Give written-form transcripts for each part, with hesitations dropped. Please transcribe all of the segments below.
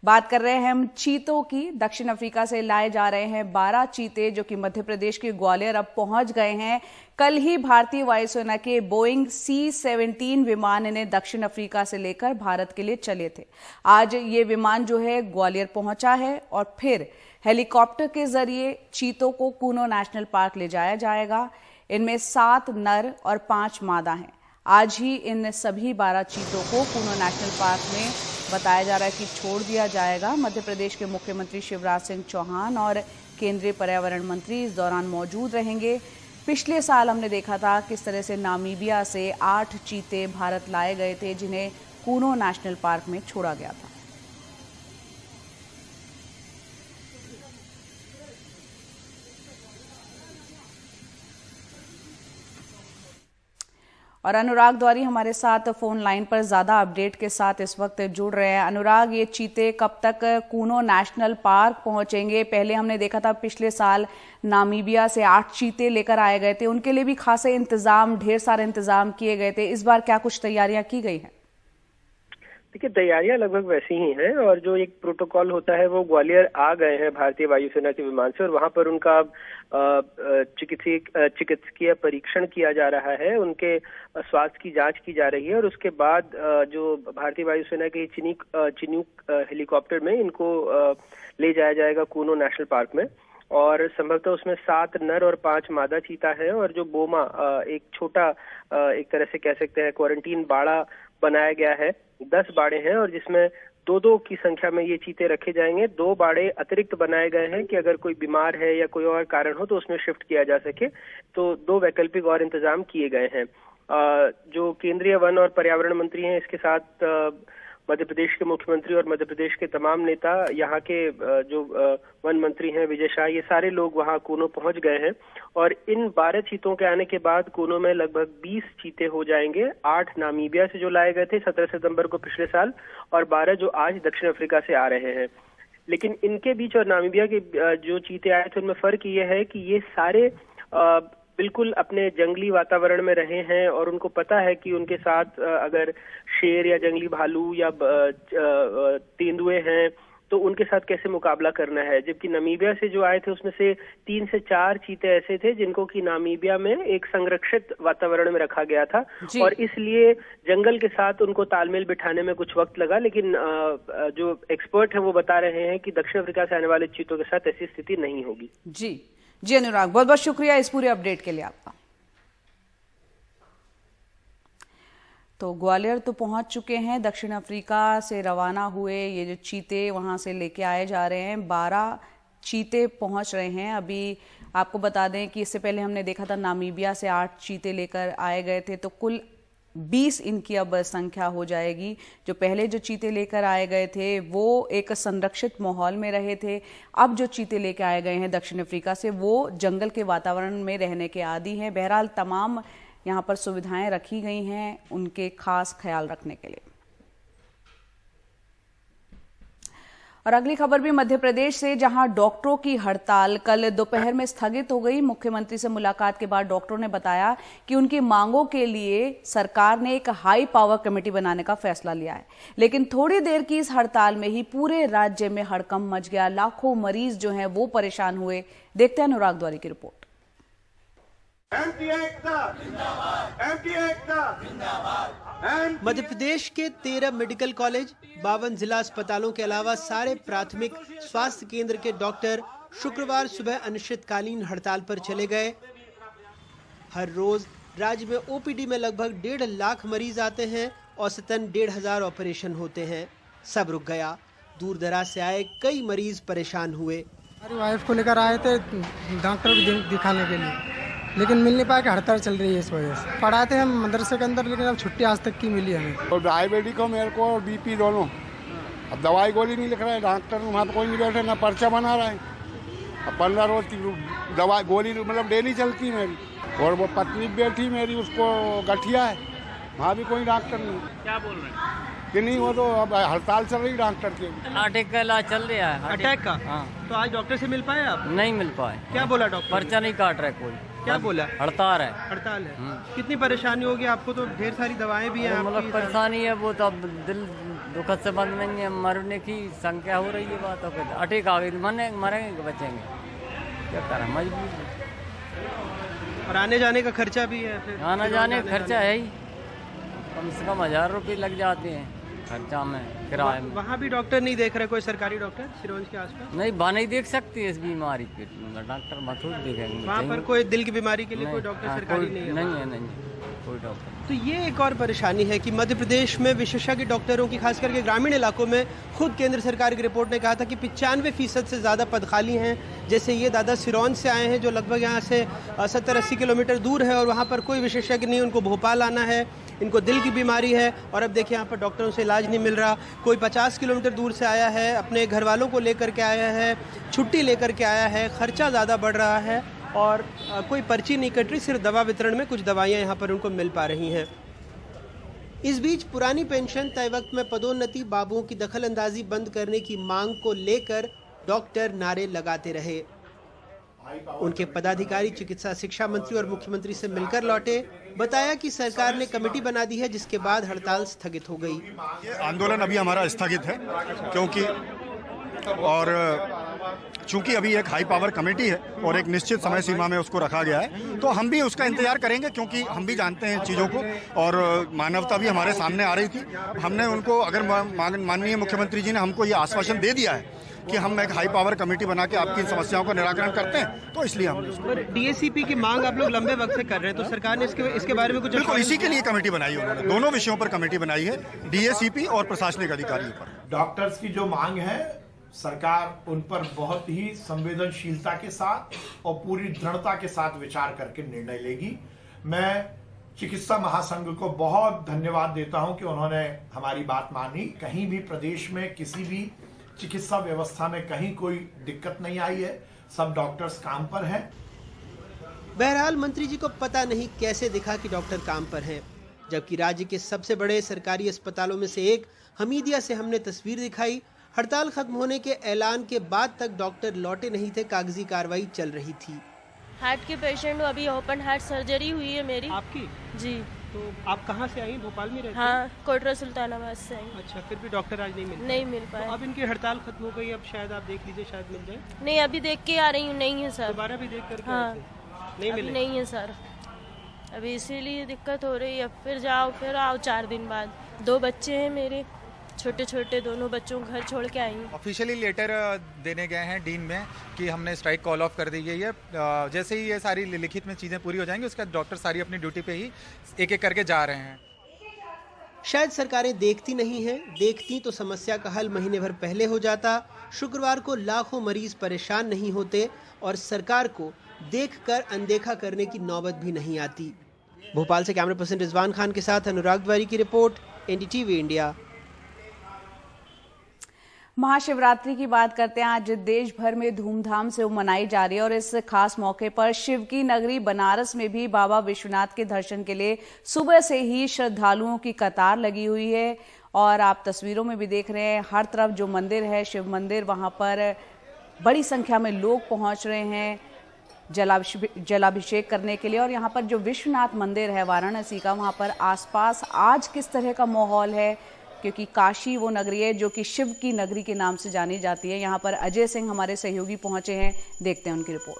बात कर रहे हैं हम चीतों की। दक्षिण अफ्रीका से लाए जा रहे हैं 12 चीते जो कि मध्य प्रदेश के ग्वालियर अब पहुंच गए हैं। कल ही भारतीय वायुसेना के बोइंग C-17 विमान इन्हें दक्षिण अफ्रीका से लेकर भारत के लिए चले थे। आज ये विमान जो है ग्वालियर पहुंचा है और फिर हेलीकॉप्टर के जरिए चीतों को कूनो नेशनल पार्क ले जाया जाएगा। इनमें 7 नर और 5 मादा हैं। आज ही इन सभी 12 चीतों को कूनो नेशनल पार्क में बताया जा रहा है कि छोड़ दिया जाएगा। मध्य प्रदेश के मुख्यमंत्री शिवराज सिंह चौहान और केंद्रीय पर्यावरण मंत्री इस दौरान मौजूद रहेंगे। पिछले साल हमने देखा था किस तरह से नामीबिया से 8 चीते भारत लाए गए थे जिन्हें कूनो नेशनल पार्क में छोड़ा गया था। और अनुराग द्वारी हमारे साथ फोन लाइन पर ज्यादा अपडेट के साथ इस वक्त जुड़ रहे हैं। अनुराग, ये चीते कब तक कूनो नेशनल पार्क पहुंचेंगे? पहले हमने देखा था पिछले साल नामीबिया से 8 चीते लेकर आए गए थे, उनके लिए भी खासे इंतजाम, ढेर सारे इंतजाम किए गए थे। इस बार क्या कुछ तैयारियां की गई हैं? देखिए, तैयारियां लगभग वैसी ही हैं और जो एक प्रोटोकॉल होता है वो ग्वालियर आ गए हैं भारतीय वायुसेना के विमान से और वहां पर उनका चिकित्सकीय परीक्षण किया जा रहा है, उनके स्वास्थ्य की जांच की जा रही है और उसके बाद जो भारतीय वायुसेना के चिनूक हेलीकॉप्टर में इनको ले जाया जाएगा कूनो नेशनल पार्क में। और संभवतः उसमें 7 नर और 5 मादा चीता है और जो बोमा एक छोटा एक तरह से कह सकते हैं क्वारंटीन बाड़ा बनाया गया है। 10 बाड़े हैं और जिसमें 2-2 की संख्या में ये चीते रखे जाएंगे। 2 बाड़े अतिरिक्त बनाए गए हैं कि अगर कोई बीमार है या कोई और कारण हो तो उसमें शिफ्ट किया जा सके। तो 2 वैकल्पिक और इंतजाम किए गए हैं। जो केंद्रीय वन और पर्यावरण मंत्री हैं, इसके साथ मध्य प्रदेश के मुख्यमंत्री और मध्य प्रदेश के तमाम नेता, यहाँ के जो वन मंत्री हैं विजय शाह, ये सारे लोग वहाँ कूनो पहुंच गए हैं। और इन 12 चीतों के आने के बाद कूनो में लगभग 20 चीते हो जाएंगे। 8 नामीबिया से जो लाए गए थे 17 सितंबर को पिछले साल और 12 जो आज दक्षिण अफ्रीका से आ रहे हैं। लेकिन इनके बीच और नामीबिया के जो चीते आए थे उनमें फर्क ये है कि ये सारे बिल्कुल अपने जंगली वातावरण में रहे हैं और उनको पता है कि उनके साथ अगर शेर या जंगली भालू या तेंदुए हैं तो उनके साथ कैसे मुकाबला करना है। जबकि नामीबिया से जो आए थे उसमें से 3 से 4 चीते ऐसे थे जिनको कि नामीबिया में एक संरक्षित वातावरण में रखा गया था और इसलिए जंगल के साथ उनको तालमेल बिठाने में कुछ वक्त लगा। लेकिन जो एक्सपर्ट है वो बता रहे हैं कि दक्षिण अफ्रीका से आने वाले चीतों के साथ ऐसी स्थिति नहीं होगी। जी अनुराग, बहुत बहुत शुक्रिया इस पूरे अपडेट के लिए आपका। तो ग्वालियर तो पहुंच चुके हैं, दक्षिण अफ्रीका से रवाना हुए ये जो चीते वहां से लेके आए जा रहे हैं। 12 चीते पहुंच रहे हैं। अभी आपको बता दें कि इससे पहले हमने देखा था नामीबिया से 8 चीते लेकर आए गए थे, तो कुल 20 इनकी अब संख्या हो जाएगी। जो पहले जो चीते लेकर आए गए थे वो एक संरक्षित माहौल में रहे थे। अब जो चीते लेकर आए गए हैं दक्षिण अफ्रीका से वो जंगल के वातावरण में रहने के आदी हैं। बहरहाल तमाम यहाँ पर सुविधाएं रखी गई हैं उनके खास ख्याल रखने के लिए। और अगली खबर भी मध्य प्रदेश से, जहां डॉक्टरों की हड़ताल कल दोपहर में स्थगित हो गई। मुख्यमंत्री से मुलाकात के बाद डॉक्टरों ने बताया कि उनकी मांगों के लिए सरकार ने एक हाई पावर कमेटी बनाने का फैसला लिया है। लेकिन थोड़ी देर की इस हड़ताल में ही पूरे राज्य में हड़कंप मच गया। लाखों मरीज जो हैं वो परेशान हुए। देखते हैं अनुराग द्वारी की रिपोर्ट। मध्य प्रदेश के 13 मेडिकल कॉलेज, 52 जिला अस्पतालों के अलावा सारे प्राथमिक स्वास्थ्य केंद्र के डॉक्टर शुक्रवार सुबह अनिश्चितकालीन हड़ताल पर चले गए। हर रोज राज्य में ओपीडी में लगभग 1.5 लाख मरीज आते हैं। औसतन 1,500 ऑपरेशन होते हैं। सब रुक गया। दूर दराज से आए कई मरीज परेशान हुए। हमारी वाइफ को लेकर आए थे डॉक्टर को दिखाने के लिए, लेकिन मिल नहीं पाया कि हड़ताल चल रही है इस वजह से। पढ़ाते हैं हम मदरसे के अंदर, लेकिन अब छुट्टी आज तक की मिली हमें। और डायबिटीज को मेरे को और बीपी दोनों। अब दवाई गोली नहीं लिख रहा है डॉक्टर, वहाँ पर कोई नहीं बैठे, ना पर्चा बना रहा है। अब 15 रोज की दवाई गोली मतलब डेली चलती है मेरी। और वो पत्नी बैठी मेरी, उसको गठिया है, वहाँ भी कोई डॉक्टर नहीं। क्या बोल रहे हैं कि नहीं, वो तो अब हड़ताल चल रही डॉक्टर की। अटैक का इलाज चल रहा है। अटैक का? हाँ। तो आज डॉक्टर से मिल पाए आप? नहीं मिल पाए। क्या बोला डॉक्टर? पर्चा नहीं काट रहा है कोई। क्या बोला? हड़ताल है। हड़ताल है। कितनी परेशानी होगी आपको? तो ढेर सारी दवाएं भी हैं। मतलब परेशानी है वो तो अब दुखद से बंद नहीं है, मरने की संख्या हो रही है। बातों के अटैक आ गई, मरेंगे बचेंगे, क्या करें, मजबूर है। और आने जाने का खर्चा भी है, फिर आना जाने का खर्चा है ही, कम से कम 1000 रुपये लग जाते हैं खर्चा में, किराए में। वहाँ भी डॉक्टर नहीं देख रहे, कोई सरकारी डॉक्टर सिरोंज के आसपास? नहीं, वहाँ नहीं देख सकती इस बीमारी के डॉक्टर, मथुर देखेंगे। वहाँ पर कोई दिल की बीमारी के लिए कोई डॉक्टर सरकारी नहीं है? नहीं कोई डॉक्टर। तो ये एक और परेशानी है कि मध्य प्रदेश में विशेषज्ञ डॉक्टरों की, खास करके ग्रामीण इलाकों में, खुद केंद्र सरकार की रिपोर्ट ने कहा था कि 95% से ज़्यादा पद खाली हैं। जैसे ये दादा सिरोंज से आए हैं, जो लगभग यहाँ से 70-80 किलोमीटर दूर है, और वहाँ पर कोई विशेषज्ञ नहीं, उनको भोपाल आना है, इनको दिल की बीमारी है, और अब देखिए यहाँ पर डॉक्टरों से इलाज नहीं मिल रहा। कोई 50 किलोमीटर दूर से आया है, अपने घर वालों को लेकर के आया है, छुट्टी लेकर के आया है, खर्चा ज़्यादा बढ़ रहा है, और कोई पर्ची नहीं कट रही, सिर्फ दवा वितरण में कुछ दवाइयाँ यहाँ पर उनको मिल पा रही हैं। इस बीच पुरानी पेंशन, तय वक्त में पदोन्नति, बाबुओं की दखल अंदाजी बंद करने की मांग को लेकर डॉक्टर नारे लगाते रहे। उनके पदाधिकारी चिकित्सा शिक्षा मंत्री और मुख्यमंत्री से मिलकर लौटे। बताया कि सरकार ने कमेटी बना दी है, जिसके बाद हड़ताल स्थगित हो गई। ये आंदोलन अभी हमारा स्थगित है, क्योंकि चूंकि अभी एक हाई पावर कमेटी है और एक निश्चित समय सीमा में उसको रखा गया है, तो हम भी उसका इंतजार करेंगे, क्योंकि हम भी जानते हैं चीज़ों को, और मानवता भी हमारे सामने आ रही थी। हमने उनको, अगर माननीय मुख्यमंत्री जी ने हमको ये आश्वासन दे दिया है कि हम एक हाई पावर कमेटी बना के आपकी समस्याओं का निराकरण करते हैं, तो इसलिए हम डीएसीपी की मांग आप लोग लंबे वक्त से कर रहे हैं, तो सरकार ने इसके बारे में कुछ? बिल्कुल, इसी के लिए कमेटी बनाई है उन्होंने, दोनों विषयों पर कमेटी बनाई है, डीएसीपी और प्रशासनिक अधिकारियों पर। डॉक्टर्स की जो मांग है, सरकार उन पर बहुत ही संवेदनशीलता के साथ और पूरी दृढ़ता के साथ विचार करके निर्णय लेगी। मैं चिकित्सा महासंघ को बहुत धन्यवाद देता हूं कि उन्होंने हमारी बात मानी। कहीं भी प्रदेश में किसी भी चिकित्सा व्यवस्था में कहीं कोई दिक्कत नहीं आई है, सब डॉक्टर्स काम पर हैं। बहरहाल मंत्री जी को पता नहीं कैसे दिखा कि डॉक्टर काम पर हैं, जबकि राज्य के सबसे बड़े सरकारी अस्पतालों में से एक हमीदिया से हमने तस्वीर दिखाई। हड़ताल खत्म होने के ऐलान के बाद तक डॉक्टर लौटे नहीं थे, कागजी कार्रवाई चल रही थी। हार्ट के पेशेंट हूँ, अभी ओपन हार्ट सर्जरी हुई है मेरी। आपकी? जी। तो आप कहाँ से आई? भोपाल में रहती? हाँ, कोटरा सुल्तानाबाद से आई। अच्छा, फिर भी डॉक्टर आज नहीं मिल पाए? पाए। तो अब इनकी हड़ताल खत्म हो गई, अब शायद आप देख लीजिए, शायद मिल जाए। नहीं, अभी देख के आ रही हूँ, नहीं है सर। दोबारा भी देख करके? हाँ, नहीं मिले? नहीं है सर, अभी इसीलिए दिक्कत हो रही है। फिर जाओ, फिर आओ 4 दिन बाद। 2 बच्चे हैं मेरे, छोटे छोटे, दोनों बच्चों को घर छोड़ के आई हूँ। ऑफिशियली लेटर देने गए हैं डीन में कि हमने स्ट्राइक कॉल ऑफ कर दी गई है। जैसे ही ये सारी लिखित में चीज़ें पूरी हो जाएंगी, उसके बाद डॉक्टर सारी अपनी ड्यूटी पे ही एक एक करके जा रहे हैं। शायद सरकारें देखती नहीं हैं, देखती तो समस्या का हल महीने भर पहले हो जाता। शुक्रवार को लाखों मरीज परेशान नहीं होते और सरकार को देखकर अनदेखा करने की नौबत भी नहीं आती। भोपाल से कैमरा पर्सन रिजवान खान के साथ अनुराग द्वारी की रिपोर्ट, एनडीटीवी इंडिया। महाशिवरात्रि की बात करते हैं। आज देश भर में धूमधाम से मनाई जा रही है और इस खास मौके पर शिव की नगरी बनारस में भी बाबा विश्वनाथ के दर्शन के लिए सुबह से ही श्रद्धालुओं की कतार लगी हुई है। और आप तस्वीरों में भी देख रहे हैं, हर तरफ जो मंदिर है, शिव मंदिर, वहां पर बड़ी संख्या में लोग पहुंच रहे हैं जलाभिषेक करने के लिए। और यहाँ पर जो विश्वनाथ मंदिर है वाराणसी का, वहाँ पर आसपास आज किस तरह का माहौल है, क्योंकि काशी वो नगरी है जो कि शिव की नगरी के नाम से जानी जाती है। यहाँ पर अजय सिंह हमारे सहयोगी पहुंचे हैं, देखते हैं उनकी रिपोर्ट।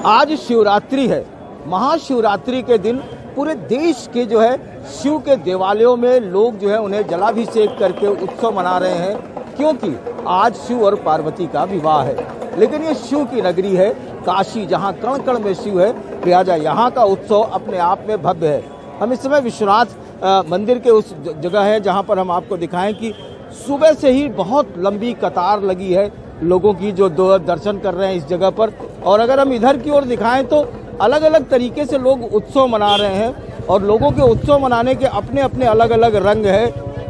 आज शिवरात्रि है। महाशिवरात्रि के दिन पूरे देश के जो है शिव के देवालयों में लोग जो है उन्हें जलाभिषेक करके उत्सव मना रहे हैं, क्योंकि आज शिव और पार्वती का विवाह है। लेकिन ये शिव की नगरी है काशी, जहाँ कण कण में शिव है, लिहाजा यहाँ का उत्सव अपने आप में भव्य है। हम इस समय विश्वनाथ मंदिर के उस जगह है जहाँ पर हम आपको दिखाएं कि सुबह से ही बहुत लंबी कतार लगी है लोगों की जो दर्शन कर रहे हैं इस जगह पर। और अगर हम इधर की ओर दिखाएं तो अलग अलग तरीके से लोग उत्सव मना रहे हैं और लोगों के उत्सव मनाने के अपने अपने अलग अलग रंग है।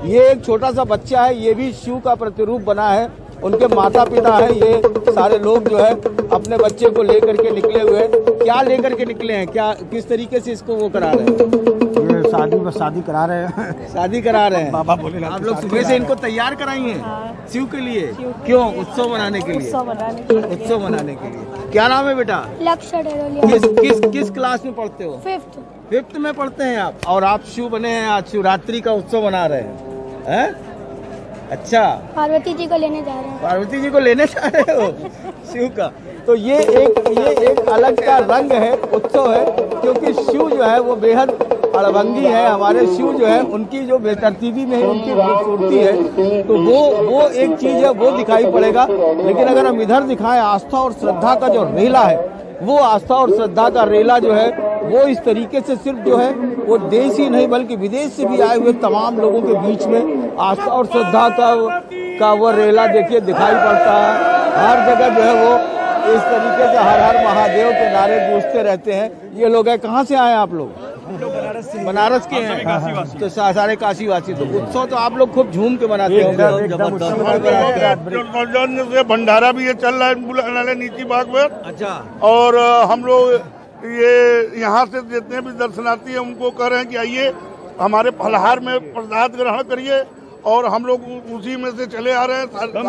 ये एक छोटा सा बच्चा है, ये भी शिव का प्रतिरूप बना है, उनके माता पिता हैं, ये सारे लोग जो है अपने बच्चे को लेकर के निकले हुए हैं। क्या लेकर के निकले हैं, क्या किस तरीके से इसको वो करा रहे हैं? ये शादी करा रहे हैं। शादी करा रहे हैं बाबा बोले आप लोग सुबह से इनको तैयार कराई हैं शिव के लिए? क्यों? उत्सव मनाने के लिए? उत्सव मनाने के लिए। क्या नाम है बेटा? लक्ष्य डेरोलिया। किस क्लास में पढ़ते हो? 5th में पढ़ते हैं आप। और आप शिव बने हैं, आज शिवरात्रि का उत्सव मना रहे हैं? अच्छा, पार्वती जी को लेने जा रहे हैं। पार्वती जी को लेने जा रहे हो शिव का? तो ये एक अलग का रंग है, उत्सव है, क्योंकि शिव जो है वो बेहद अड़भंगी है। हमारे शिव जो है उनकी जो बेतरतीबी में है, उनकी खूबसूरती है, तो वो एक चीज है, वो दिखाई पड़ेगा। लेकिन अगर हम इधर दिखाएं, आस्था और श्रद्धा का जो रेला है, वो आस्था और श्रद्धा का रेला जो है वो इस तरीके से सिर्फ जो है वो देश ही नहीं बल्कि विदेश से भी आए हुए तमाम लोगों के बीच में आस्था और श्रद्धा का वो रेला देखिए दिखाई पड़ता है। हर जगह जो है वो इस तरीके से हर हर महादेव के नारे गूंजते रहते हैं। ये लोग हैं, कहाँ से आए आप लोग? बनारस के हैं। तो सारे काशीवासी। तो उत्सव तो आप लोग खूब झूम के मनाते होंगे। भंडारा भी ये चल रहा है नीची बाग में। अच्छा। और हम लोग ये यहाँ से जितने भी दर्शनार्थी हैं उनको कह रहे हैं कि आइए हमारे फलहार में प्रसाद ग्रहण करिए, और हम लोग उसी में से चले आ रहे हैं।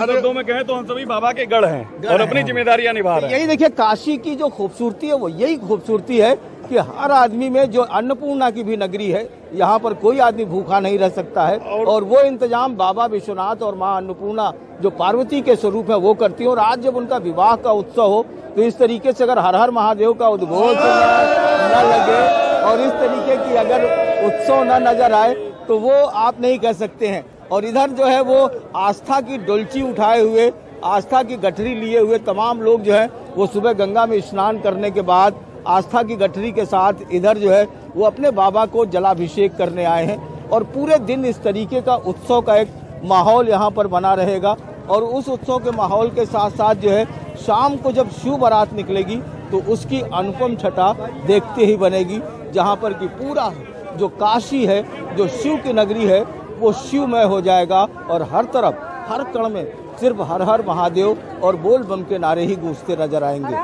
शब्दों में कहें तो हम सभी बाबा के गढ़ हैं और अपनी जिम्मेदारियां निभा रहे हैं। यही देखिए काशी की जो खूबसूरती है वो यही खूबसूरती है कि हर आदमी में जो अन्नपूर्णा की भी नगरी है, यहाँ पर कोई आदमी भूखा नहीं रह सकता है। और वो इंतजाम बाबा विश्वनाथ और माँ अन्नपूर्णा जो पार्वती के स्वरूप है वो करती है। और आज जब उनका विवाह का उत्सव हो तो इस तरीके से अगर हर हर महादेव का उद्घोष न लगे और इस तरीके की अगर उत्सव न नजर आए तो वो आप नहीं कह सकते हैं। और इधर जो है वो आस्था की डोलची उठाए हुए, आस्था की गठरी लिए हुए तमाम लोग जो है वो सुबह गंगा में स्नान करने के बाद आस्था की गठरी के साथ इधर जो है वो अपने बाबा को जलाभिषेक करने आए हैं। और पूरे दिन इस तरीके का उत्सव का एक माहौल यहाँ पर बना रहेगा। और उस उत्सव के माहौल के साथ साथ जो है शाम को जब शिव बारात निकलेगी तो उसकी अनुपम छटा देखते ही बनेगी, जहाँ पर कि पूरा जो काशी है, जो शिव की नगरी है, वो शिवमय हो जाएगा। और हर तरफ हर कण में सिर्फ हर हर महादेव और बोल बम के नारे ही गूंजते नजर आएंगे।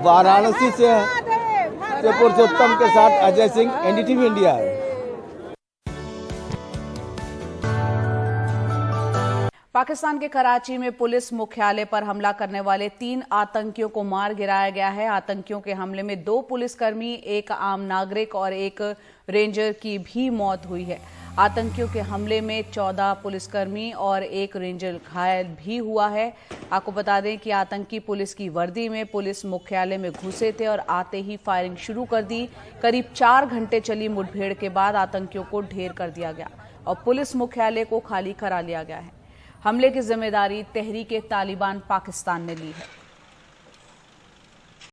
वाराणसी से पुरुषोत्तम के साथ अजय सिंह, एनडीटीवी इंडिया। पाकिस्तान के कराची में पुलिस मुख्यालय पर हमला करने वाले 3 आतंकियों को मार गिराया गया है। आतंकियों के हमले में 2 पुलिसकर्मी, 1 आम नागरिक और 1 रेंजर की भी मौत हुई है। आतंकियों के हमले में 14 पुलिसकर्मी और 1 रेंजर घायल भी हुआ है। आपको बता दें कि आतंकी पुलिस की वर्दी में पुलिस मुख्यालय में घुसे थे और आते ही फायरिंग शुरू कर दी। करीब 4 घंटे चली मुठभेड़ के बाद आतंकियों को ढेर कर दिया गया और पुलिस मुख्यालय को खाली करा लिया गया है। हमले की जिम्मेदारी तहरीक-ए-तालिबान पाकिस्तान ने ली है।